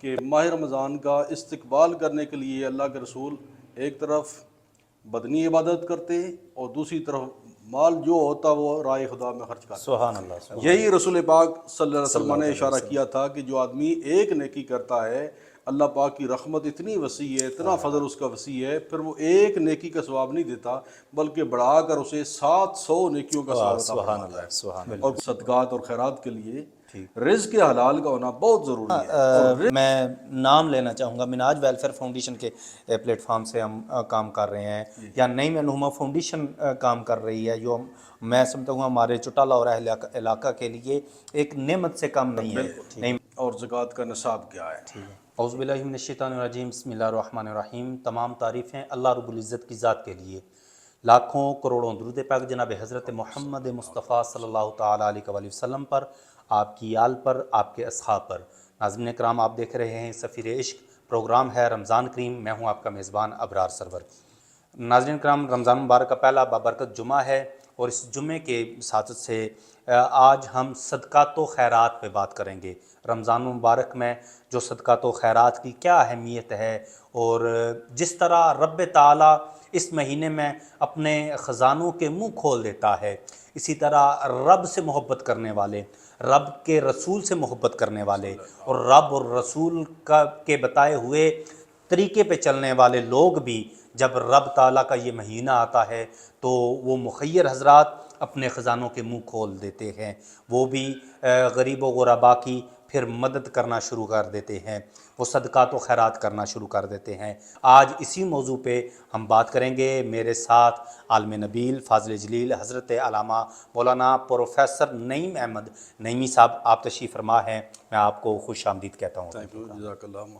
کہ ماہ رمضان کا استقبال کرنے کے لیے اللہ کے رسول ایک طرف بدنی عبادت کرتے اور دوسری طرف مال جو ہوتا وہ رائے خدا میں خرچ کرتے۔ سبحان اللہ۔ یہی رسول پاک صلی اللہ علیہ وسلم نے اشارہ کیا تھا کہ جو آدمی ایک نیکی کرتا ہے اللہ پاک کی رحمت اتنی وسیع ہے، اتنا فضل اس کا وسیع ہے، پھر وہ ایک نیکی کا ثواب نہیں دیتا بلکہ بڑھا کر اسے 700 نیکیوں کا ثواب عطا فرماتا ہے۔ اور صدقات اور خیرات کے لیے رزق حلال کا ہونا بہت ضروری ہے۔ میں نام لینا چاہوں گا، مناج ویلفیئر فاؤنڈیشن کے پلیٹ فارم سے ہم کام کر رہے ہیں، یا نئی نہما فاؤنڈیشن کام کر رہی ہے، جو میں سمجھتا ہوں ہمارے چٹالہ اور اہل علاقہ کے لیے ایک نعمت سے کم نہیں ہے۔ اور زکوٰۃ کا نصاب کیا ہے؟ اعوذ باللہ من الشیطان الرجیم، بسم اللہ الرحمن الرحیم۔ تمام تعریفیں اللہ رب العزت کی ذات کے لیے، لاکھوں کروڑوں درود پاک جناب حضرت محمد مصطفیٰ صلی اللہ تعالیٰ علیہ وآلہ وسلم پر، آپ کی آل پر، آپ کے اصحاب پر۔ ناظرین کرام، آپ دیکھ رہے ہیں سفیر عشق، پروگرام ہے رمضان کریم، میں ہوں آپ کا میزبان ابرار سرور۔ ناظرین کرام، رمضان مبارک کا پہلا بابرکت جمعہ ہے، اور اس جمعے کے ساتھ سے آج ہم صدقات و خیرات پہ بات کریں گے۔ رمضان مبارک میں جو صدقات و خیرات کی کیا اہمیت ہے، اور جس طرح رب تعالیٰ اس مہینے میں اپنے خزانوں کے منہ کھول دیتا ہے، اسی طرح رب سے محبت کرنے والے، رب کے رسول سے محبت کرنے والے، اور رب اور رسول کے بتائے ہوئے طریقے پہ چلنے والے لوگ بھی جب رب تعالیٰ کا یہ مہینہ آتا ہے تو وہ مخیر حضرات اپنے خزانوں کے منہ کھول دیتے ہیں، وہ بھی غریب و غربا کی پھر مدد کرنا شروع کر دیتے ہیں، وہ صدقات و خیرات کرنا شروع کر دیتے ہیں۔ آج اسی موضوع پہ ہم بات کریں گے۔ میرے ساتھ عالم نبیل، فاضل جلیل، حضرت علامہ مولانا پروفیسر نعیم احمد نعیمی صاحب آپ تشریف فرما ہیں، میں آپ کو خوش آمدید کہتا ہوں۔ جزاک اللہ،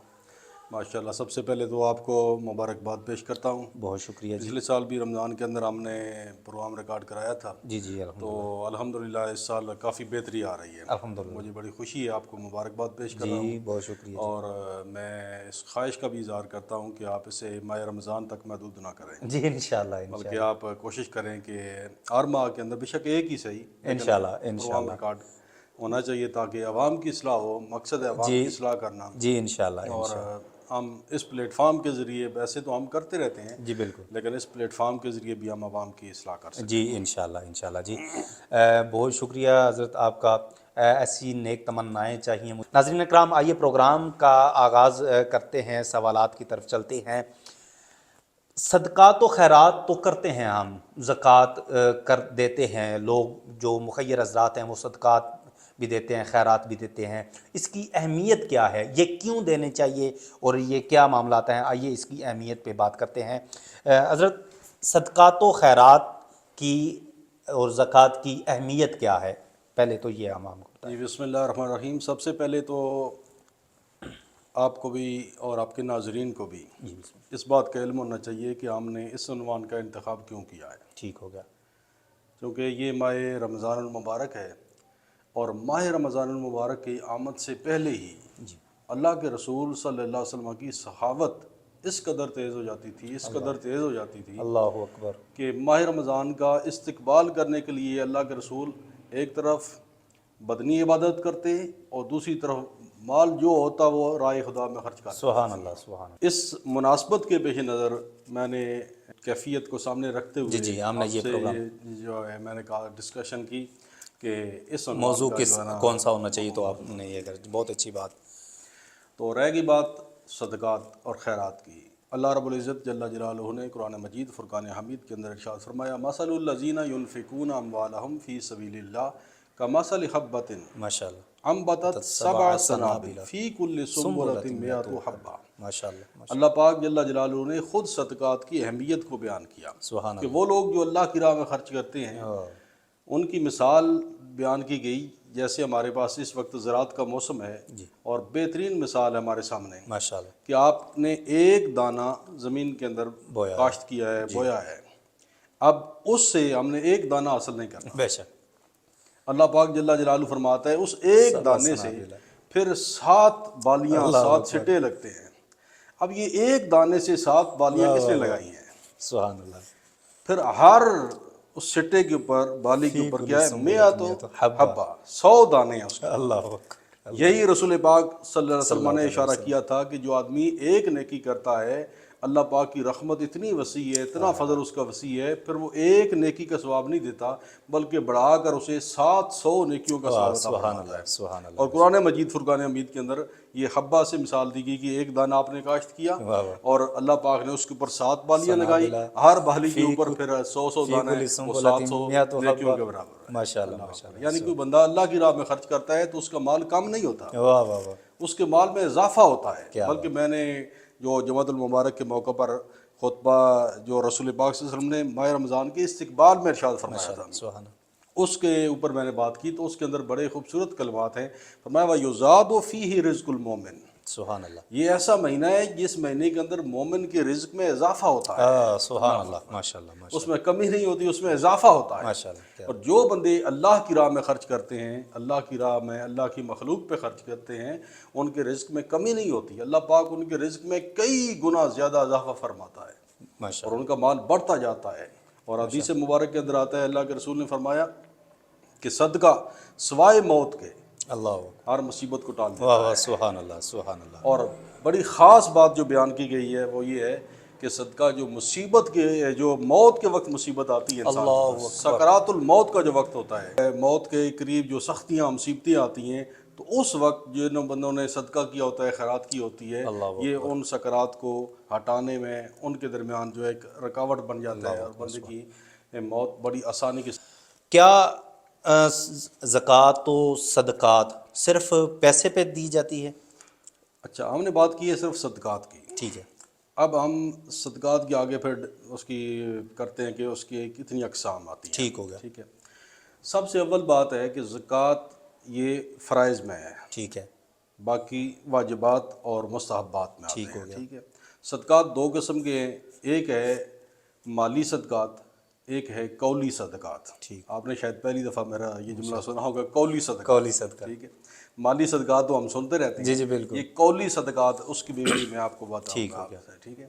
ماشاء اللہ۔ سب سے پہلے تو آپ کو مبارکباد پیش کرتا ہوں۔ بہت شکریہ جی۔ پچھلے سال بھی رمضان کے اندر ہم نے پروگرام ریکارڈ کرایا تھا، جی جی تو الحمدللہ اس سال کافی بہتری آ رہی ہے، الحمدللہ، مجھے بڑی خوشی ہے، آپ کو مبارکباد پیش کر رہا ہوں۔ جی بہت شکریہ۔ اور میں اس خواہش کا بھی اظہار کرتا ہوں کہ آپ اسے ماہ رمضان تک محدود نہ کریں، جی انشاءاللہ، بلکہ آپ کوشش کریں کہ ہر ماہ کے اندر بے شک ایک ہی صحیح انشاءاللہ پروگرام ریکارڈ ہونا چاہیے تاکہ عوام کی اصلاح ہو، مقصد ہے عوام کی اصلاح کرنا۔ جی انشاءاللہ، اور ہم اس پلیٹ فارم کے ذریعے، ویسے تو ہم کرتے رہتے ہیں جی بالکل، لیکن اس پلیٹ فارم کے ذریعے بھی ہم عوام کی اصلاح کر سکتے ہیں۔ جی انشاءاللہ انشاءاللہ جی۔ بہت شکریہ حضرت آپ کا، ایسی نیک تمنائیں چاہیے۔ ناظرین اکرام، آئیے پروگرام کا آغاز کرتے ہیں، سوالات کی طرف چلتے ہیں۔ صدقات و خیرات تو کرتے ہیں ہم، زکوٰۃ کر دیتے ہیں لوگ، جو مخیر حضرات ہیں وہ صدقات بھی دیتے ہیں، خیرات بھی دیتے ہیں۔ اس کی اہمیت کیا ہے، یہ کیوں دینے چاہیے، اور یہ کیا معاملات ہیں؟ آئیے اس کی اہمیت پہ بات کرتے ہیں۔ حضرت، صدقات و خیرات کی اور زکوٰۃ کی اہمیت کیا ہے؟ پہلے تو یہ ہم کو بتائیں۔ جی بسم اللہ الرحمن الرحیم۔ سب سے پہلے تو آپ کو بھی اور آپ کے ناظرین کو بھی اس بات کا علم ہونا چاہیے کہ ہم نے اس عنوان کا انتخاب کیوں کیا ہے۔ ٹھیک ہو گیا۔ کیونکہ یہ ماہ رمضان المبارک ہے، اور ماہ رمضان المبارک کی آمد سے پہلے ہی اللہ کے رسول صلی اللہ علیہ وسلم کی صحابت اس قدر تیز ہو جاتی تھی، اس قدر تیز ہو جاتی تھی اللہ اکبر، کہ ماہ رمضان کا استقبال کرنے کے لیے اللہ کے رسول ایک طرف بدنی عبادت کرتے اور دوسری طرف مال جو ہوتا وہ رائے خدا میں خرچ کرتے۔ سبحان اللہ، سبحان اللہ۔ اس مناسبت کے پیش نظر میں نے کیفیت کو سامنے رکھتے ہوئے جی ہم نے آپ یہ سے پروگرام جو ہے میں نے کہا ڈسکشن کی کہ اس موضوع کا کس جو ہے نا کون سا ہونا چاہیے، تو آپ نے یہ کر، بہت اچھی بات۔ تو رہ گئی بات صدقات اور خیرات کی۔ اللہ رب العزت جل جلالہ نے قرآن مجید فرقان حمید کے اندر ارشاد فرمایا، مثل الذین ينفقون اموالهم فی سبیل اللہ کمثل حبۃ ماشاء اللہ، انبتت سبع سنابل فی کل سنبلۃ مئۃ حبۃ۔ ماشاء اللہ، اللہ پاک جل جلالہ نے خود صدقات کی اہمیت کو بیان کیا سبحان کہ وہ لوگ جو اللہ کی راہ میں خرچ کرتے ہیں ان کی مثال بیان کی گئی، جیسے ہمارے پاس اس وقت زراعت کا موسم ہے اور بہترین مثال ہے ہمارے سامنے ماشاء اللہ، کہ آپ نے ایک دانہ زمین کے اندر کاشت کیا ہے، بویا ہے، اب اس سے ہم نے ایک دانہ حاصل نہیں کرنا۔ بے شک، اللہ پاک جل جلالہ فرماتا ہے اس ایک دانے سے پھر 7 بالیاں، 7 چھٹے لگتے ہیں۔ اب یہ ایک دانے سے 7 بالیاں کس نے لگائی ہیں؟ سبحان اللہ، پھر ہر اس سٹے کے اوپر بالی کے اوپر کیا ہے؟ کل میاں تو سنبلۃ حبہ۔ حبہ، 100 دانے ہیں اس کے۔ اللہ اکبر۔ یہی رسول پاک صلی اللہ علیہ وسلم نے علیہ اشارہ کیا تھا کہ جو آدمی ایک نیکی کرتا ہے، اللہ پاک کی رحمت اتنی وسیع ہے، اتنا فضل اس کا وسیع ہے، پھر وہ ایک نیکی کا ثواب نہیں دیتا بلکہ بڑھا کر اسے 700 نیکیوں کا ثواب عطا سبحان فرماتا اللہ، ہے۔ سبحان اللہ۔ اور قرآن مجید فرقان حمید کے اندر یہ حبہ سے مثال دی گئی کہ ایک دانہ آپ نے کاشت کیا واہ واہ۔ اور اللہ پاک نے اس کے اوپر 7 بالیاں لگائی، سنابلہ، ہر بالی کے اوپر پھر 100 فی دانے، کل وہ سنبلۃ 700 مئۃ نیکیوں حبہ۔ کے برابر ہے۔ ماشاء اللہ، ماشاء اللہ۔ یعنی کوئی بندہ اللہ کی راہ میں خرچ کرتا ہے تو اس کا مال کم نہیں ہوتا، واہ واہ واہ، اس کے مال میں اضافہ ہوتا ہے۔ کیا بلکہ میں نے جو جمعۃ المبارک کے موقع پر خطبہ جو رسول پاک صلی اللہ علیہ وسلم نے ماہ رمضان کے استقبال میں ارشاد فرمایا تھا، سبحان اللہ۔ اس کے اوپر میں نے بات کی تو اس کے اندر بڑے خوبصورت کلمات ہیں۔ فرمایا وَيُزَادُ فِيهِ رِزْقُ الْمُؤْمِنِ، سبحان اللہ۔ یہ ایسا مہینہ ہے جس مہینے کے اندر مومن کے رزق میں اضافہ ہوتا ہے، سبحان اللہ، ماشاء اللہ، ماشاء اس میں کمی نہیں ہوتی، اس میں اضافہ ہوتا ہے۔ ماشاء اللہ۔ کیا اور جو بندے اللہ کی راہ میں خرچ کرتے ہیں، اللہ کی راہ میں اللہ کی مخلوق پہ خرچ کرتے ہیں، ان کے رزق میں کمی نہیں ہوتی، اللہ پاک ان کے رزق میں کئی گنا زیادہ اضافہ فرماتا ہے ماشاء اور ان کا مال بڑھتا جاتا ہے۔ اور حدیث مبارک کے اندر آتا ہے اللہ کے رسول نے فرمایا کہ صدقہ سوائے موت کے اللہ اکبر۔ ہر مصیبت کو ٹال دیتا واہ ہے۔ واہ، سبحان اللہ، سبحان اللہ۔ اور بڑی خاص بات جو بیان کی گئی ہے وہ یہ ہے کہ صدقہ جو مصیبت کے، جو موت کے وقت مصیبت آتی ہے انسان کے اللہ پاس، سکرات الموت کا جو وقت ہوتا ہے، موت کے قریب جو سختیاں مصیبتیں آتی ہیں، تو اس وقت جن بندوں نے صدقہ کیا ہوتا ہے، خیرات کی ہوتی ہے، اللہ یہ ان سکرات کو ہٹانے میں ان کے درمیان جو ایک رکاوٹ بن جاتا ہے اور بندے کی موت بڑی آسانی کے ساتھ۔ کیا زکوٰۃ و صدقات صرف پیسے پہ دی جاتی ہے؟ اچھا، ہم نے بات کی ہے صرف صدقات کی، ٹھیک ہے۔ اب ہم صدقات کے آگے پھر اس کی کرتے ہیں کہ اس کی کتنی اقسام آتی ہیں۔ ٹھیک ہو گیا، ٹھیک ہے، سب سے اول بات ہے کہ زکوٰۃ یہ فرائض میں ہے، ٹھیک ہے، باقی واجبات اور مستحبات میں آتے ٹھیک ہو ہیں۔ گیا۔ ٹھیک ہے، صدقات 2 قسم کے ہیں، ایک ہے مالی صدقات، ایک ہے قولی صدقات۔ ٹھیک۔ آپ نے شاید پہلی دفعہ میرا یہ جملہ سنا ہوگا، قولی صدقات۔ قولی صدقہ، ٹھیک ہے، مالی صدقات تو ہم سنتے رہتے ہیں، جی جی بالکل، یہ قولی صدقات اس کی بھی میں آپ کو بتاؤں ٹھیک گا ہو آپ گیا۔ سے۔ ٹھیک ہے،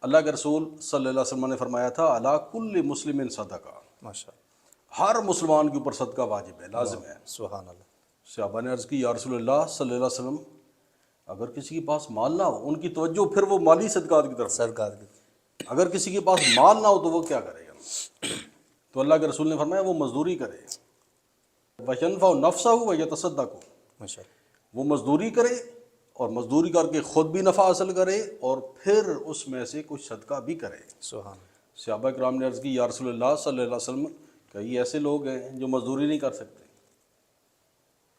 اللہ کے رسول صلی اللہ علیہ وسلم نے فرمایا تھا علی کل مسلم صدقہ، ماشاء اللہ، ہر مسلمان کے اوپر صدقہ واجب ہے، لازم ہے۔ سبحان اللہ۔ صحابہ نے عرض کی یا رسول اللہ صلی اللہ علیہ وسلم، اگر کسی کے پاس مال نہ ہو، ان کی توجہ پھر وہ مالی صدقات کی طرف ہے، صدقات کی، اگر کسی کے پاس مال نہ ہو تو وہ کیا کرے گا؟ تو اللہ کے رسول نے فرمایا وہ مزدوری کرے، وَيَنْفَعُ نَفْسَهُ وَيَتَصَدَّقُ، ماشاء اللہ، وہ مزدوری کرے اور مزدوری کر کے خود بھی نفع حاصل کرے اور پھر اس میں سے کچھ صدقہ بھی کرے۔ سبحان اللہ، صحابہ کرام نے عرض کی یا رسول اللہ صلی اللہ علیہ وسلم، کئی ایسے لوگ ہیں جو مزدوری نہیں کر سکتے،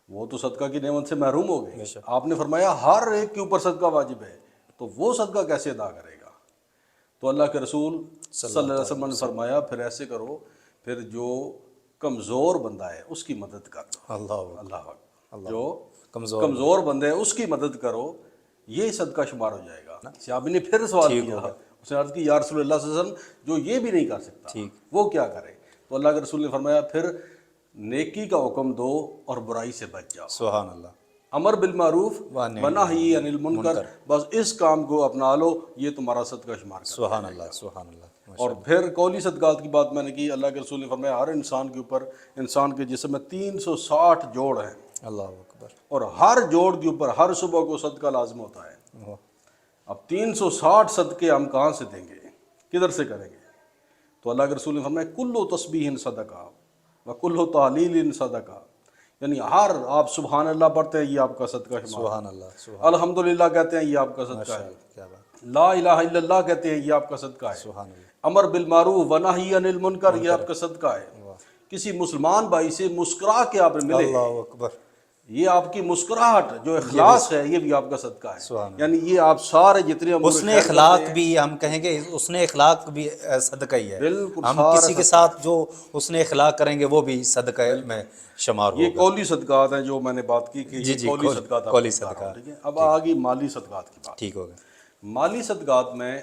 وہ تو صدقہ کی نعمت سے محروم ہو گئے۔ آپ نے فرمایا ہر ایک کے اوپر صدقہ واجب ہے، تو وہ صدقہ کیسے ادا کرے گا؟ تو اللہ کے رسول صلی اللہ علیہ وسلم نے فرمایا پھر ایسے کرو، پھر جو کمزور بندہ ہے اس کی مدد کر دو۔ اللہ اللہ اکبر، جو کمزور، کمزور بندے ہیں اس کی مدد کرو، یہ صدقہ شمار ہو جائے گا۔ صحابی نے پھر سوال کیا، اس نے عرض کی یا رسول اللہ صلی اللہ علیہ وسلم، جو یہ بھی نہیں کر سکتا ٹھیک، وہ کیا کرے؟ تو اللہ کے رسول نے فرمایا پھر نیکی کا حکم دو اور برائی سے بچ جاؤ، سبحان اللہ، امر بالمعروف ونہی ونہی عن المنکر، بس اس کام کو اپنا لو، یہ تمہارا صدقہ شمار کر۔ سبحان اللہ، سبحان اللہ، اور پھر قولی صدقات کی بات میں نے کی، اللہ کے رسول نے فرمایا ہر انسان کے اوپر، انسان کے جسم میں 360 جوڑ ہیں، اللہ اکبر، اور ہر جوڑ کے اوپر ہر صبح کو صدقہ لازم ہوتا ہے۔ اب 360 صدقے ہم کہاں سے دیں گے، کدھر سے کریں گے؟ تو اللہ کے رسول نے فرمایا کلو تسبیح صدقہ و کلو تحلیل صدقہ، یعنی ہر آپ سبحان اللہ پڑھتے ہیں یہ آپ کا صدقہ شمار، سبحان اللہ، سبحان الحمدللہ کہتے ہیں یہ آپ کا صدقہ ہے، اللہ، کیا بات، لا الہ الا اللہ کہتے ہیں یہ آپ کا صدقہ ہے، سبحان اللہ، امر بالمعروف ونہی عن المنکر یہ آپ کا صدقہ ہے، کسی مسلمان بھائی سے مسکرا کے آپ ملے، اللہ اکبر، یہ آپ کی مسکراہٹ جو اخلاص ہے یہ بھی آپ کا صدقہ ہے، سبحان اللہ، یعنی یہ آپ سارے جتنے امور حسن خیر اخلاق کرتے ہیں، بھی ہم کہیں گے، حسن اخلاق بھی صدقہ ہی ہے، بالکل ہم سارا کسی کے صدقہ ساتھ جو حسن اخلاق کریں گے وہ بھی صدقہ میں شمار یہ ہوگا۔ قولی صدقات ہیں جو میں نے بات کی کہ جی یہ جی، قولی صدقات آپ قولی کو بتا رہا ہوں، صدقات، ٹھیک ہے۔ اب آگی مالی صدقات کی بات۔ ٹھیک ہوگا، مالی صدقات میں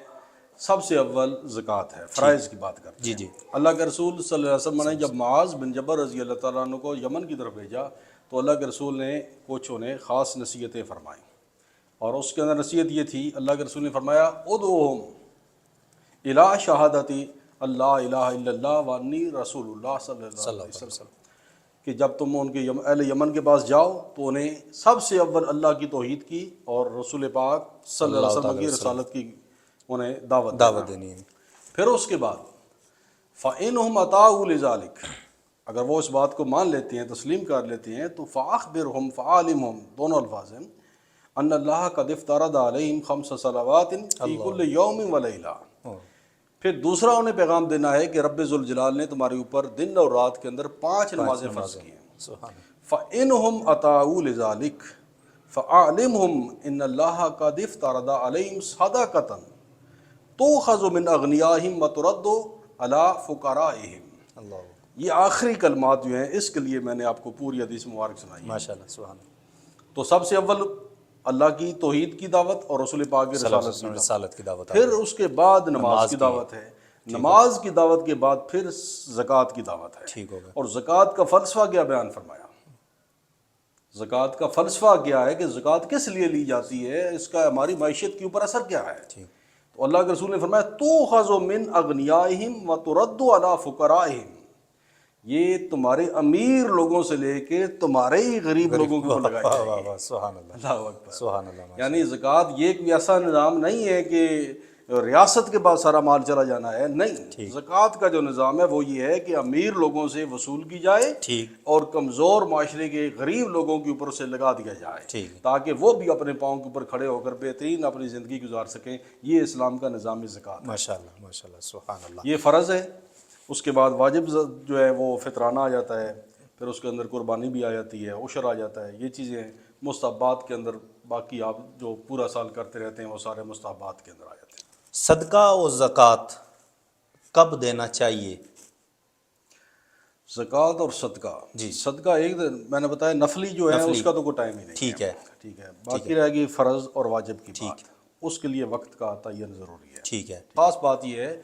سب سے اول زکوٰۃ ہے، فرائض کی بات کرتے ہیں۔ جی جی، اللہ کے رسول صلی اللہ علیہ وسلم نے جب معاذ بن جبل رضی اللہ تعالیٰ عنہ کو یمن کی طرف بھیجا تو اللہ کے رسول نے کچھ انہیں خاص نصیحتیں فرمائیں، اور اس کے اندر نصیحت یہ تھی، اللہ کے رسول نے فرمایا ادعوہم الی شہادتی اللہ الہ الا اللہ وانی رسول اللہ صلی اللہ علیہ وسلم، کہ جب تم ان کے اہل یمن کے پاس جاؤ تو انہیں سب سے اول اللہ کی توحید کی اور رسول پاک صلی اللہ علیہ وسلم کی رسالت کی انہیں دعوت دینی ہے۔ پھر اس کے بعد فَإِنْهُمْ أَطَاعُوا لِذَلِكَ، اگر وہ اس بات کو مان لیتے ہیں، تسلیم کر لیتے ہیں، تو فَأَخْبِرْهُمْ فَعَالِمْهُمْ، دونوں الفاظ ہیں، ان اللہ قد افترض علیہم 5 صلوات فی کل یوم ولیلہ، پھر دوسرا انہیں پیغام دینا ہے کہ رب ذوالجلال نے تمہارے اوپر دن اور رات کے اندر 5 نمازیں فرض کی ہیں۔ فَإِنْهُمْ أَطَاعُوا لِذَلِكَ فَأَعْلِمْهُمْ إِنَّ اللَّهَ قَدِ افْتَرَضَ عَلَيْهِمْ صَدَقَةً تُؤْخَذُ مِنْ أَغْنِيَائِهِمْ وَتُرَدُّ عَلَىٰ فُقَرَائِهِمْ۔ یہ آخری کلمات جو ہیں اس کے لیے میں نے آپ کو پوری حدیث مبارک سنائی ہے۔ ماشاءاللہ، سبحان اللہ۔ تو سب سے اول اللہ کی توحید کی دعوت اور رسول پاک کی رسالت کی دعوت، پھر اس کے بعد نماز کی دعوت ہے، نماز کی دعوت کے بعد پھر زکوٰۃ کی دعوت ہے۔ ٹھیک ہوگا۔ اور زکوٰۃ کا فلسفہ کیا بیان فرمایا؟ زکوٰۃ کا فلسفہ کیا ہے کہ زکوٰۃ کس لیے لی جاتی ہے، اس کا ہماری معیشت کے اوپر اثر کیا ہے؟ تو اللہ کے رسول نے فرمایا تُؤْخَذُ مِنْ أَغْنِيَائِهِمْ وَتُرَدُّ عَلَىٰ فُقَرَائِهِمْ، یہ تمہارے امیر لوگوں سے لے کے تمہارے ہی غریب لوگوں کے اوپر لگائی جائے گی۔ سبحان اللہ، اللہ اکبر، سبحان اللہ۔ یعنی زکوٰۃ یہ کوئی ایسا نظام نہیں ہے کہ ریاست کے پاس سارا مال چلا جانا ہے، نہیں، زکوٰۃ کا جو نظام ہے وہ یہ ہے کہ امیر لوگوں سے وصول کی جائے اور کمزور معاشرے کے غریب لوگوں کے اوپر سے لگا دیا جائے تاکہ وہ بھی اپنے پاؤں کے اوپر کھڑے ہو کر بہترین اپنی زندگی گزار سکیں۔ یہ اسلام کا نظام زکوٰۃ ہے۔ ماشاءاللہ، ماشاءاللہ، سبحان اللہ۔ یہ فرض ہے، اس کے بعد واجب جو ہے وہ فطرانہ آ جاتا ہے، پھر اس کے اندر قربانی بھی آ جاتی ہے، عشر آ جاتا ہے، یہ چیزیں مستحبات کے اندر، باقی آپ جو پورا سال کرتے رہتے ہیں وہ سارے مستحبات کے اندر آ جاتے ہیں۔ صدقہ و زکوٰۃ کب دینا چاہیے؟ زکوٰۃ اور صدقہ، جی، صدقہ ایک میں نے بتایا نفلی جو ہے اس کا تو کوئی ٹائم ہی نہیں، ٹھیک ہے، ٹھیک ہے، باقی رہے گی فرض اور واجب کی بات، اس کے لیے وقت کا تعین ضروری ہے۔ ٹھیک ہے۔ خاص بات یہ ہے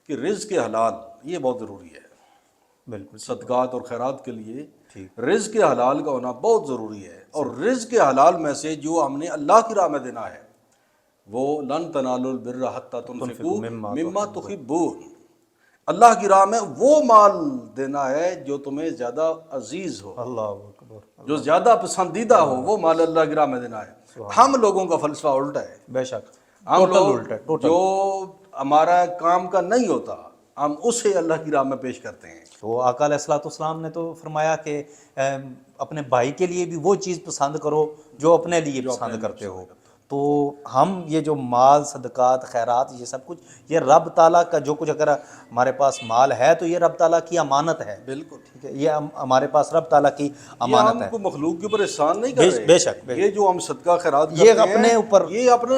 کہ رزق حلال یہ بہت ضروری ہے، بالکل، صدقات اور خیرات کے لیے رزق حلال کا ہونا بہت ضروری ہے، اور رزق حلال میں سے جو ہم نے اللہ کی راہ میں دینا ہے وہ لن تنالوا البر حتی تنفقوا مما تحبون، اللہ کی راہ میں وہ مال دینا ہے جو تمہیں زیادہ عزیز ہو، اللہ اکبر، جو زیادہ پسندیدہ ہو، وہ مال اللہ کی راہ میں دینا ہے۔ ہم لوگوں کا فلسفہ الٹا ہے، بے شک، ہم لوگ جو ہمارا کام کا نہیں ہوتا ہم اسے اللہ کی راہ میں پیش کرتے ہیں۔ تو آقا علیہ الصلوۃ والسلام نے تو فرمایا کہ اپنے بھائی کے لیے بھی وہ چیز پسند کرو جو اپنے لیے پسند کرتے ہو۔ تو ہم یہ جو مال، صدقات، خیرات، یہ سب کچھ یہ رب تعالیٰ کا جو کچھ، اگر ہمارے پاس مال ہے تو یہ رب تعالیٰ کی امانت ہے، بالکل ٹھیک ہے، یہ ہمارے پاس رب تعالیٰ کی امانت ہے، ہم کو مخلوق کے اوپر احسان نہیں کر رہے، بے شک، یہ جو ہم صدقہ خیرات کرتے یہ ہیں اپنے اوپر، یہ اپنے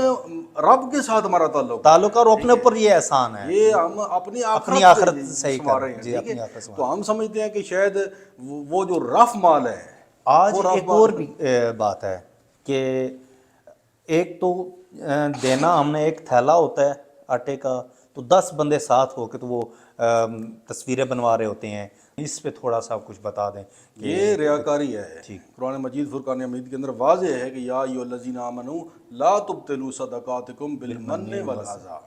رب کے ساتھ ہمارا تعلق اور اپنے اوپر یہ احسان ہے، یہ ہم اپنی آخرت صحیح کر رہے ہیں، ٹھیک ہے۔ تو ہم سمجھتے ہیں کہ شاید وہ جو رف مال ہے۔ آج ایک اور بھی بات ہے کہ ایک تو دینا، ہم نے ایک تھیلا ہوتا ہے آٹے کا، تو 10 بندے ساتھ ہو کے تو وہ تصویریں بنوا رہے ہوتے ہیں، اس پہ تھوڑا سا کچھ بتا دیں۔ یہ ریاکاری ہے۔ قرآن مجید فرقان حمید کے اندر واضح ہے کہ یا ایھا الذین آمنوا لا تبطلوا صدقاتکم بالمن والعذا،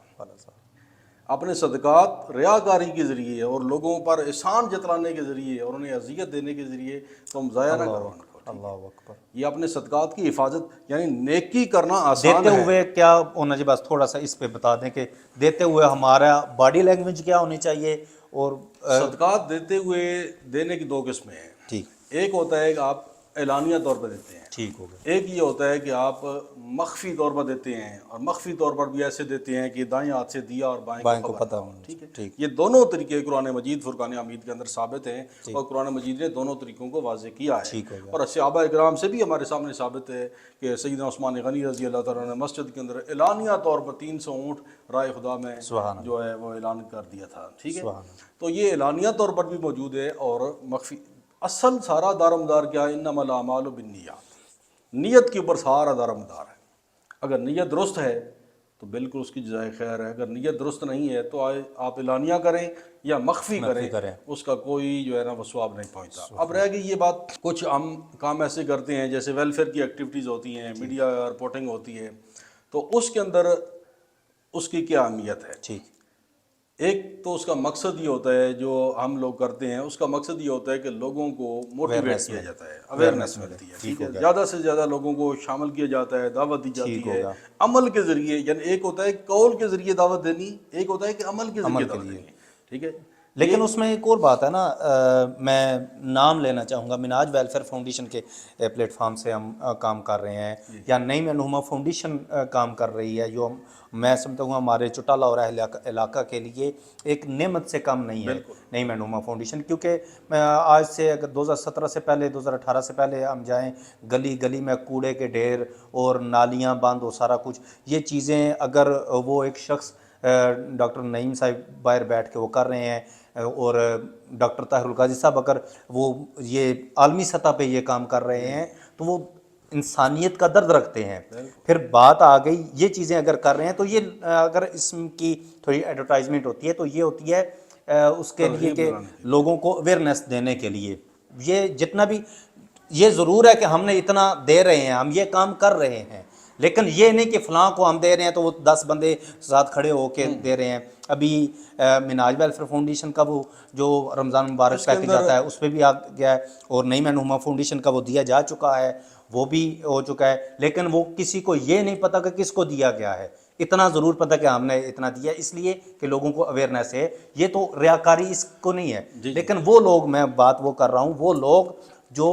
اپنے صدقات ریاکاری کے ذریعے اور لوگوں پر احسان جتلانے کے ذریعے اور انہیں اذیت دینے کے ذریعے تم ضائع نہ کرو۔ اللہ اکبر، یہ اپنے صدقات کی حفاظت، یعنی نیکی کرنا آسان دیتے ہے۔ ہوئے کیا ہونا چاہیے، بس تھوڑا سا اس پہ بتا دیں کہ دیتے ہوئے ہمارا باڈی لینگویج کیا ہونی چاہیے؟ اور صدقات دیتے ہوئے دینے کی 2 قسمیں ہیں، ٹھیک، ایک ہوتا ہے کہ آپ اعلانیہ طور پر دیتے ہیں، ٹھیک ہو گیا، ایک یہ ہوتا ہے کہ آپ مخفی طور پر دیتے ہیں، اور مخفی طور پر بھی ایسے دیتے ہیں کہ دائیں ہاتھ سے دیا اور بائیں کو پتہ ہو، ٹھیک ہے۔ یہ دونوں طریقے قرآن مجید فرقان حمید کے اندر ثابت ہیں، اور قرآن مجید نے دونوں طریقوں کو واضح کیا ہے، اور صحابہ اکرام سے بھی ہمارے سامنے ثابت ہے کہ سیدنا عثمان غنی رضی اللہ تعالیٰ نے مسجد کے اندر اعلانیہ طور پر 300 اونٹ رائے خدا میں جو ہے وہ اعلان کر دیا تھا، ٹھیک ہے۔ تو یہ اعلانیہ طور پر بھی موجود ہے اور مخفی۔ اصل سارا دار و مدار کیا ہے؟ انما الاعمال بالنیات، نیت کے اوپر سارا دار و مدار ہے۔ اگر نیت درست ہے تو بالکل اس کی جزائے خیر ہے، اگر نیت درست نہیں ہے تو آپ اعلانیہ کریں یا مخفی کریں، اس کا کوئی جو ہے نا وہ ثواب نہیں پہنچتا۔ اب رہ گئی یہ بات، کچھ ہم کام ایسے کرتے ہیں جیسے ویلفیئر کی ایکٹیویٹیز ہوتی ہیں، میڈیا رپورٹنگ ہوتی ہے، تو اس کے اندر اس کی کیا اہمیت ہے؟ ایک تو اس کا مقصد یہ ہوتا ہے جو ہم لوگ کرتے ہیں، اس کا مقصد یہ ہوتا ہے کہ لوگوں کو موٹیویٹ کیا جاتا ہے، اویئرنیس ملتی ہے، ٹھیک ہے، زیادہ سے زیادہ لوگوں کو شامل کیا جاتا ہے، دعوت دی جاتی ہے عمل کے ذریعے، یعنی ایک ہوتا ہے قول کے ذریعے دعوت دینی، ایک ہوتا ہے کہ عمل کے ذریعے دعوت دینی، ٹھیک ہے۔ لیکن اس میں ایک اور بات ہے نا، میں نام لینا چاہوں گا، منہاج ویلفیئر فاؤنڈیشن کے پلیٹ فارم سے ہم کام کر رہے ہیں، یا نئی نہوما فاؤنڈیشن کام کر رہی ہے، جو میں سمجھتا ہوں ہمارے چٹالہ اور اہل علاقہ کے لیے ایک نعمت سے کم نہیں ہے نئی نہوما فاؤنڈیشن، کیونکہ آج سے اگر 2017 سے پہلے 2018 سے پہلے ہم جائیں، گلی گلی میں کوڑے کے ڈھیر اور نالیاں بند اور سارا کچھ، یہ چیزیں اگر وہ ایک شخص ڈاکٹر نعیم صاحب باہر بیٹھ کے وہ کر رہے ہیں، اور ڈاکٹر طاہر القاضی صاحب اگر وہ یہ عالمی سطح پہ یہ کام کر رہے ہیں، تو وہ انسانیت کا درد رکھتے ہیں۔ پھر بات آ گئی یہ چیزیں اگر کر رہے ہیں تو یہ اگر اس کی تھوڑی ایڈورٹائزمنٹ ہوتی ہے تو یہ ہوتی ہے اس کے لیے کہ لوگوں کو اویئرنیس دینے کے لیے، یہ جتنا بھی یہ ضرور ہے کہ ہم نے اتنا دے رہے ہیں، ہم یہ کام کر رہے ہیں، لیکن یہ نہیں کہ فلاں کو ہم دے رہے ہیں تو وہ 10 بندے ساتھ کھڑے ہو کے دے رہے ہیں۔ ابھی منہاج ویلفیئر فاؤنڈیشن کا وہ جو رمضان مبارک پیکیج آتا ہے اس پہ بھی آ گیا ہے، اور نئی نہوما فاؤنڈیشن کا وہ دیا جا چکا ہے، وہ بھی ہو چکا ہے، لیکن وہ کسی کو یہ نہیں پتا کہ کس کو دیا گیا ہے، اتنا ضرور پتا کہ ہم نے اتنا دیا، اس لیے کہ لوگوں کو اویئرنیس ہے، یہ تو ریاکاری اس کو نہیں ہے۔ لیکن وہ لوگ، میں بات وہ کر رہا ہوں، وہ لوگ جو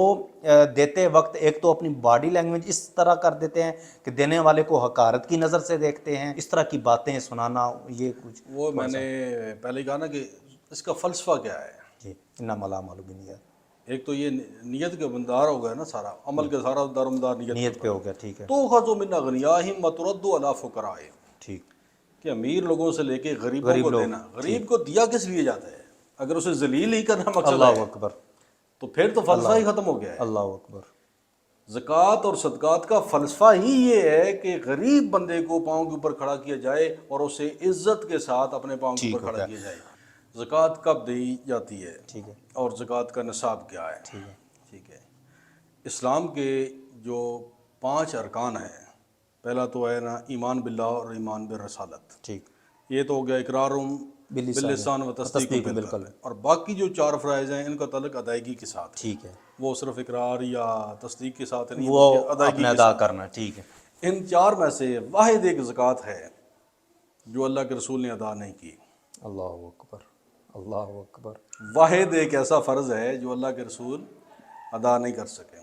دیتے وقت ایک تو اپنی باڈی لینگویج اس طرح کر دیتے ہیں کہ دینے والے کو حقارت کی نظر سے دیکھتے ہیں، اس طرح کی باتیں سنانا، یہ کچھ وہ میں نے پہلے کہا نا کہ اس کا فلسفہ کیا ہے، جی انما الاعمال بالنیات، ایک تو یہ نیت کے بندار ہو گیا نا، سارا عمل کا سارا دارمدار نیت پہ ہو گیا، ٹھیک ہے، تو خذوا من اغنیاہم وتردوا علی فقرائہم، ٹھیک، کہ امیر لوگوں سے لے کے غریبوں کو دینا، غریب کو دیا کس لیے جاتا ہے؟ اگر اسے ذلیل ہی کرنا مقصد اللہ ہے اکبر، تو پھر تو فلسفہ ہی ختم ہو گیا ہے۔ اللہ اکبر، زکوٰۃ اور صدقات کا فلسفہ ہی یہ ہے کہ غریب بندے کو پاؤں کے اوپر کھڑا کیا جائے اور اسے عزت کے ساتھ اپنے پاؤں کے اوپر کھڑا کیا جائے۔ زکوٰۃ کب دی جاتی ہے، ٹھیک ہے، اور زکوٰۃ کا نصاب کیا ہے، ٹھیک ہے، ٹھیک ہے۔ اسلام کے جو 5 ارکان ہیں، پہلا تو ہے نا ایمان باللہ اور ایمان بالرسالت، ٹھیک، یہ تو ہو گیا اقرار باللسان و تصدیق بالقلب، اور باقی جو 4 فرائض ہیں ان کا تعلق ادائیگی کے ساتھ ہے، ٹھیک ہے، وہ صرف اقرار یا تصدیق کے ساتھ نہیں وہ بلکہ ادائیگی اپنے کے ادا ساتھ۔ کرنا، ٹھیک ہے، ان 4 میں سے واحد ایک زکوٰۃ ہے جو اللہ کے رسول نے ادا نہیں کی۔ اللہ اکبر، اللہ اکبر، واحد ایک ایسا فرض ہے جو اللہ کے رسول ادا نہیں کر سکے۔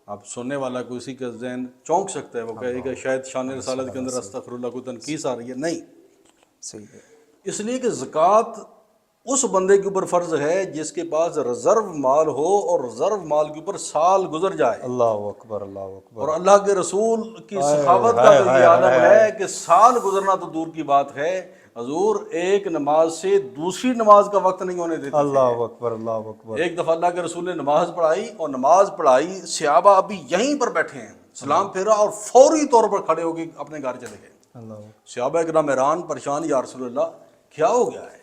اب سننے والا کو اسی کا ذہن چونک سکتا ہے، وہ کہے کہ شاید شان رسالت کے اندر استغفر اللہ کو تنقیص آ رہی ہے، نہیں، صحیح ہے، اس لیے کہ زکوٰۃ اس بندے کے اوپر فرض ہے جس کے پاس ریزرو مال ہو اور ریزرو مال کے اوپر سال گزر جائے، اللہ اکبر، اللہ اکبر، اور اللہ کے رسول کی سخاوت کا تو یہ عالم ہے کہ سال گزرنا تو دور کی بات ہے، حضور ایک نماز سے دوسری نماز کا وقت نہیں ہونے دیتے اللہ اکبر، اللہ اکبر، ایک دفعہ اللہ کے رسول نے نماز پڑھائی، اور نماز پڑھائی، صحابہ ابھی یہیں پر بیٹھے ہیں، سلام پھیرا اور فوری طور پر کھڑے ہو کے اپنے گھر چلے گئے۔ اللہ، صحابہ کرام حیران پریشان، یا رسول اللہ کیا ہو گیا ہے،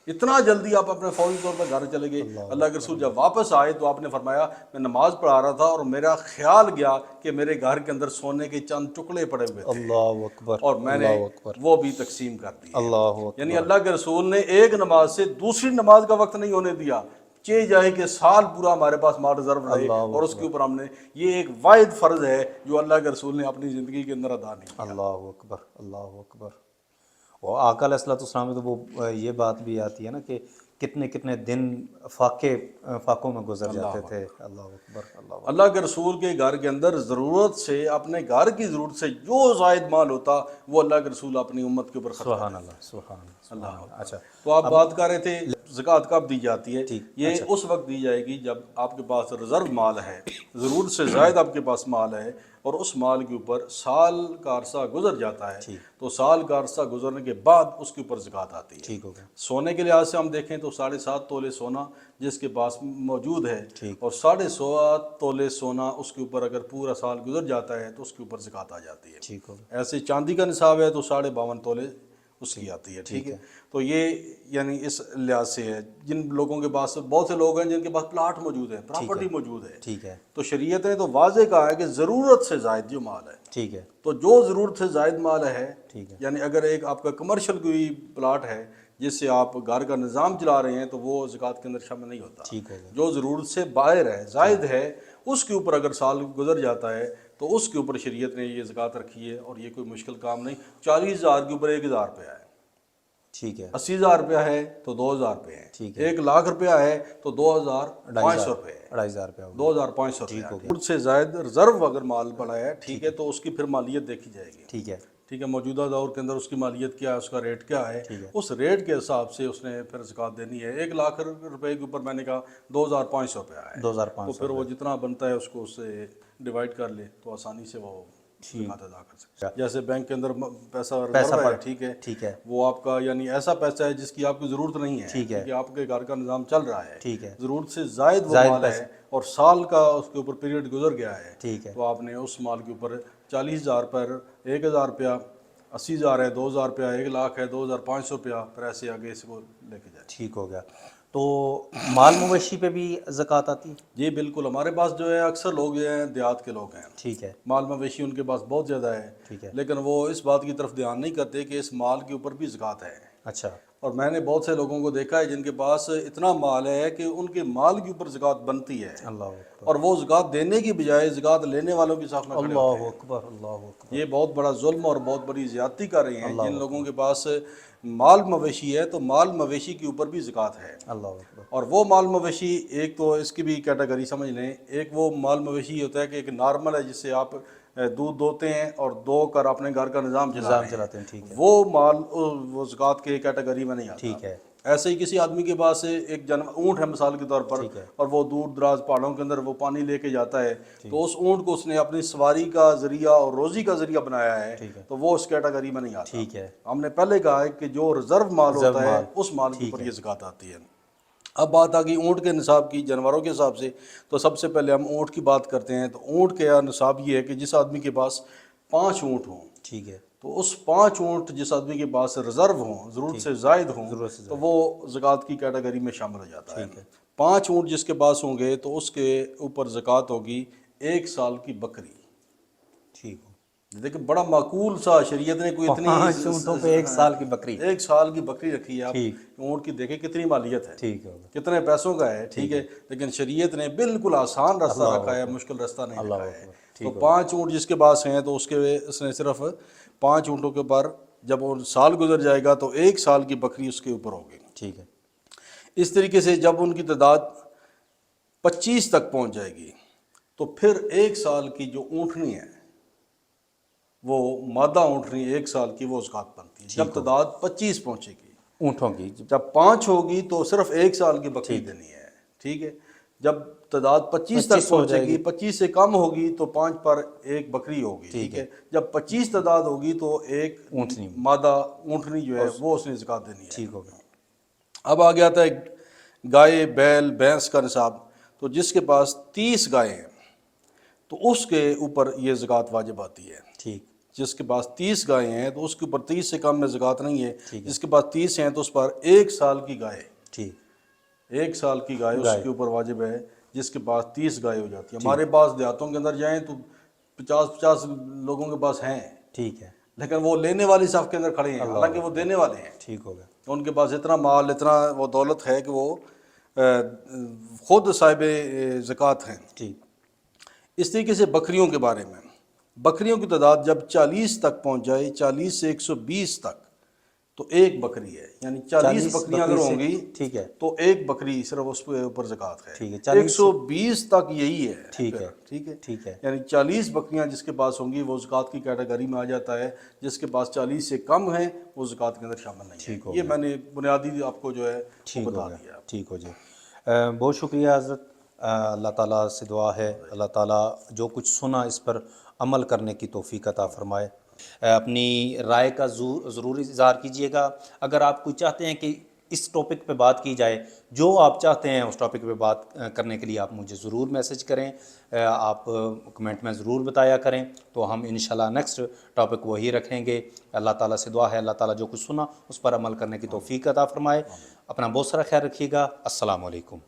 اتنا جلدی آپ اپنے فوری طور پر گھر چلے گئے؟ اللہ کے رسول جب واپس آئے تو آپ نے فرمایا میں نماز پڑھا رہا تھا اور میرا خیال گیا کہ میرے گھر کے اندر سونے کے چند ٹکڑے پڑے ہوئے تھے، اللہ اکبر، اور میں نے وہ بھی تقسیم کر دی۔ اللہ اکبر، یعنی اللہ کے رسول نے ایک نماز سے دوسری نماز کا وقت نہیں ہونے دیا، چاہے جائے کہ سال پورا ہمارے پاس مال ریزرو رہے، اور اس کے اوپر ہم نے یہ ایک واحد فرض ہے جو اللہ کے رسول نے اپنی زندگی کے اندر ادا نہیں کیا۔ اللہ اکبر، اللہ اکبر، اور آقا علیہ الصلوۃ والسلام میں تو وہ یہ بات بھی آتی ہے نا کہ کتنے کتنے دن فاقوں میں گزر جاتے تھے، اللہ اکبر، اللہ اکبر، اللہ کے رسول کے گھر کے اندر ضرورت سے، اپنے گھر کی ضرورت سے جو زائد مال ہوتا وہ اللہ کے رسول اپنی امت کے اوپر خرچ سبحان اللہ، سبحان اللہ، اچھا، تو آپ بات کر رہے تھے زکوٰۃ کب دی جاتی ہے؟ یہ اس وقت دی جائے گی جب آپ کے پاس ریزرو مال ہے، ضرورت سے زائد آپ کے پاس مال ہے، اور اس مال کے اوپر سال کا عرصہ گزر جاتا ہے، تو سال کا عرصہ گزرنے کے بعد اس کے اوپر زکوٰۃ آتی ہے۔ ٹھیک ہو گیا، سونے کے لحاظ سے ہم دیکھیں تو 7.5 تولے سونا جس کے پاس موجود ہے، اور 7.25 تولے سونا اس کے اوپر اگر پورا سال گزر جاتا ہے تو اس کے اوپر زکوٰۃ آ جاتی ہے۔ ٹھیک ہو گیا، ایسے چاندی کا نصاب ہے تو 52.5 تولے اس کی آتی ہے، ٹھیک ہے۔ تو یہ یعنی اس لحاظ سے ہے، جن لوگوں کے پاس، بہت سے لوگ ہیں جن کے پاس پلاٹ موجود ہے، پراپرٹی موجود ہے، ٹھیک ہے، تو شریعت نے تو واضح کہا ہے کہ ضرورت سے زائد جو مال ہے، ٹھیک ہے، تو جو ضرورت سے زائد مال ہے، ٹھیک ہے، یعنی اگر ایک آپ کا کمرشل کوئی پلاٹ ہے جس سے آپ گھر کا نظام چلا رہے ہیں تو وہ زکوٰۃ کے اندر شامل نہیں ہوتا۔ ٹھیک ہو گیا، جو ضرورت سے باہر ہے، زائد ہے، اس کے اوپر اگر سال گزر جاتا ہے تو اس کے اوپر شریعت نے یہ زکوٰۃ رکھی ہے، اور یہ کوئی مشکل کام نہیں۔ 40,000 کے اوپر 1,000 روپیہ ہے، ٹھیک ہے، 80,000 روپیہ ہے تو 2,000 روپے ہے، ٹھیک ہے، 1,00,000 روپیہ ہے تو 2,500 روپے ہے، 2,500 روپیہ ہو گیا، 2,500 روپے۔ ٹھیک ہو گیا، ضرورت سے زائد ریزرو اگر مال پڑا ہے، ٹھیک ہے، تو اس کی پھر مالیت دیکھی جائے گی، ٹھیک ہے، ٹھیک ہے، موجودہ دور کے اندر اس کی مالیت کیا ہے، اس کا ریٹ کیا ہے، ٹھیک ہے، اس ریٹ کے حساب سے اس نے پھر زکوٰۃ دینی ہے۔ 1,00,000 روپے کے اوپر میں نے کہا 2,500 روپیہ ہے، تو 2,500 پھر وہ جتنا بنتا ہے اس کو اس سے ڈیوائڈ کر لے تو آسانی سے وہ زکوٰۃ ادا کر سکتا ہے۔ جیسے بینک کے اندر پیسہ ریزرو ہے، ٹھیک ہے، ٹھیک ہے، وہ آپ کا یعنی ایسا پیسہ ہے جس کی آپ کی ضرورت نہیں ہے، ٹھیک ہے، کہ آپ کے گھر کا نظام چل رہا ہے، ٹھیک ہے، ضرورت سے زائد وہ زائد مال پیسہ، ہے اور سال کا اس کے اوپر پیریڈ گزر گیا ہے، ٹھیک ہے، تو آپ نے اس مال کے اوپر 40,000 پر 1,000 روپیہ، 80,000 ہے 2,000 روپیہ، 1,00,000 ہے 2,500 روپیہ، پھر ایسے آگے اس کو لے کے جائیں۔ ٹھیک ہو گیا۔ تو مال مویشی پہ بھی زکوٰۃ آتی ہے؟ جی بالکل، ہمارے پاس جو ہے اکثر لوگ جو ہیں دیہات کے لوگ ہیں، ٹھیک ہے، مال مویشی ان کے پاس بہت زیادہ ہے، ٹھیک ہے، لیکن وہ اس بات کی طرف دھیان نہیں کرتے کہ اس مال کے اوپر بھی زکوٰۃ ہے۔ اچھا، اور میں نے بہت سے لوگوں کو دیکھا ہے جن کے پاس اتنا مال ہے کہ ان کے مال کے اوپر زکوٰۃ بنتی ہے، اللہ اکبر، اور وہ زکوٰۃ دینے کی بجائے زکوٰۃ لینے والوں کی صف میں کھڑے ہوتے اللہ ہیں۔ اکبر، اللہ اکبر، یہ بہت بڑا ظلم اور بہت بڑی زیادتی کر رہے ہیں۔ اللہ جن اکبر، لوگوں کے پاس مال مویشی ہے تو مال مویشی کے اوپر بھی زکوٰۃ ہے، اللہ اکبر، اور وہ مال مویشی ایک تو اس کی بھی کیٹیگری سمجھ لیں، ایک وہ مال مویشی ہوتا ہے کہ ایک نارمل ہے جس سے آپ دودھ دوتے ہیں اور دو کر اپنے گھر کا نظام چلا رہے چلاتے ہیں، ہیں، ٹھیک ہے، وہ مال وہ زکوٰۃ کے کیٹیگری میں نہیں آتا۔ ٹھیک ہے، ایسے ہی کسی آدمی کے پاس ایک اونٹ ہے مثال کے طور پر، ٹھیک ہے، اور وہ دور دراز پہاڑوں کے اندر وہ پانی لے کے جاتا ہے، تو اس اونٹ کو اس نے اپنی سواری کا ذریعہ اور روزی کا ذریعہ بنایا ہے، ٹھیک ہے، تو وہ اس کیٹیگری میں نہیں آتا۔ ٹھیک ہے، ہم نے پہلے کہا ہے کہ جو ریزرو مال ریزرو ہوتا ہے مال، اس مال کے ٹھیک اوپر ہے، یہ زکوٰۃ آتی ہے۔ اب بات آ گئی اونٹ کے نصاب کی، جانوروں کے حساب سے، تو سب سے پہلے ہم اونٹ کی بات کرتے ہیں۔ تو اونٹ کا نصاب یہ ہے کہ جس آدمی کے پاس 5 اونٹ ہوں، ٹھیک ہے، تو اس 5 اونٹ جس آدمی کے پاس ریزرو ہوں، ضرورت سے زائد ہوں، ضرورت سے تو وہ زکوٰۃ کی کیٹیگری میں شامل ہو جاتا ہے۔ ٹھیک ہے، 5 اونٹ جس کے پاس ہوں گے تو اس کے اوپر زکوٰۃ ہوگی 1 سال کی بکری۔ ٹھیک ہو، دیکھیں بڑا معقول سا، شریعت نے کوئی اتنی 5 اونٹوں پہ 1 سال کی بکری، 1 سال کی بکری رکھی ہے۔ آپ ٹھیک، اونٹ کی دیکھیں کتنی مالیت ہے، ٹھیک ہوگا، کتنے پیسوں کا ہے، ٹھیک ہے، لیکن شریعت نے بالکل آسان راستہ اللہ رکھا ہے، اکبر، مشکل راستہ نہیں اللہ رکھا ہے۔ اکبر، تو ٹھیک ہو، 5 اونٹ جس کے پاس ہیں تو اس نے صرف 5 اونٹوں کے اوپر جب وہ سال گزر جائے گا تو 1 سال کی بکری اس کے اوپر ہوگی۔ ٹھیک ہے، اس طریقے سے جب ان کی تعداد 25 تک پہنچ جائے گی تو پھر 1 سال کی جو اونٹنی ہے، وہ مادہ اونٹنی 1 سال کی، وہ زکوٰۃ بنتی ہے جب تعداد 25 پہنچے گی۔ اونٹوں کی، جب 5 ہوگی تو صرف 1 سال کی بکری ٹھیک، دینی ہے، ٹھیک ہے۔ جب تعداد 25 تک 25 ہو پہنچے جائے گی، گی، 25 سے کم ہوگی تو 5 پر 1 بکری ہوگی، ٹھیک ہے۔ جب 25 تعداد ہوگی تو 1 اونٹنی، مادہ اونٹنی جو ہے وہ اس نے زکوٰۃ دینی ہے۔ ٹھیک ہو گیا، اب آ گیا تھا گائے، بیل، بھینس کا نصاب۔ تو جس کے پاس 30 گائے ہیں تو اس کے اوپر یہ زکوٰۃ واجب آتی ہے۔ ٹھیک، جس کے پاس 30 گائے ہیں تو اس کے اوپر 30 سے کم میں زکوٰۃ نہیں ہے۔ ٹھیک ہے، جس کے پاس 30 ہیں تو اس پر 1 سال کی گائے، ٹھیک، 1 سال کی گائے اس گائے، کے اوپر واجب ہے، جس کے پاس 30 گائے ہو جاتی ہیں۔ ہمارے پاس دیہاتوں کے اندر جائیں تو 50 لوگوں کے پاس ہیں، ٹھیک ہے، لیکن وہ لینے والی صف کے اندر کھڑے ہیں، حالانکہ وہ دینے والے ہیں۔ ٹھیک ہو گیا، ان کے پاس اتنا مال، اتنا وہ دولت ہے کہ وہ خود صاحب زکوٰۃ ہیں۔ ٹھیک، اس طریقے سے بکریوں کے بارے میں، بکریوں کی تعداد جب 40 تک پہنچ جائے، 40 سے 120 تک، تو 1 بکری ہے، یعنی 40 بکریاں اگر ہوں گی ٹھیک ہے، تو 1 بکری صرف اس کے اوپر زکوٰۃ ہے۔ ٹھیک ہے، 40 120 تک یہی ہے، ٹھیک ہے، ٹھیک ہے، ٹھیک ہے، یعنی 40 بکریاں جس کے پاس ہوں گی وہ زکوٰۃ کی کیٹیگری میں آ جاتا ہے۔ جس کے پاس 40 سے کم ہے وہ زکوٰۃ کے اندر شامل نہیں ٹھیک ہے۔ ہو یہ گیا، میں نے بنیادی آپ کو جو ہے وہ ٹھیک بتا ہو گیا، دیا۔ ٹھیک ہو جی، بہت شکریہ حضرت۔ اللہ تعالیٰ سے دعا ہے اللہ تعالیٰ جو کچھ سنا اس پر عمل کرنے کی توفیق عطا فرمائے۔ اپنی رائے کا ضرور اظہار کیجیے گا۔ اگر آپ کوئی چاہتے ہیں کہ اس ٹاپک پہ بات کی جائے، جو آپ چاہتے ہیں اس ٹاپک پہ بات کرنے کے لیے آپ مجھے ضرور میسج کریں، آپ کمنٹ میں ضرور بتایا کریں، تو ہم انشاءاللہ نیکسٹ ٹاپک وہی رکھیں گے۔ اللہ تعالیٰ سے دعا ہے اللہ تعالیٰ جو کچھ سنا اس پر عمل کرنے کی توفیق عطا فرمائے۔ اپنا بہت سارا خیال رکھیے گا۔ السلام علیکم۔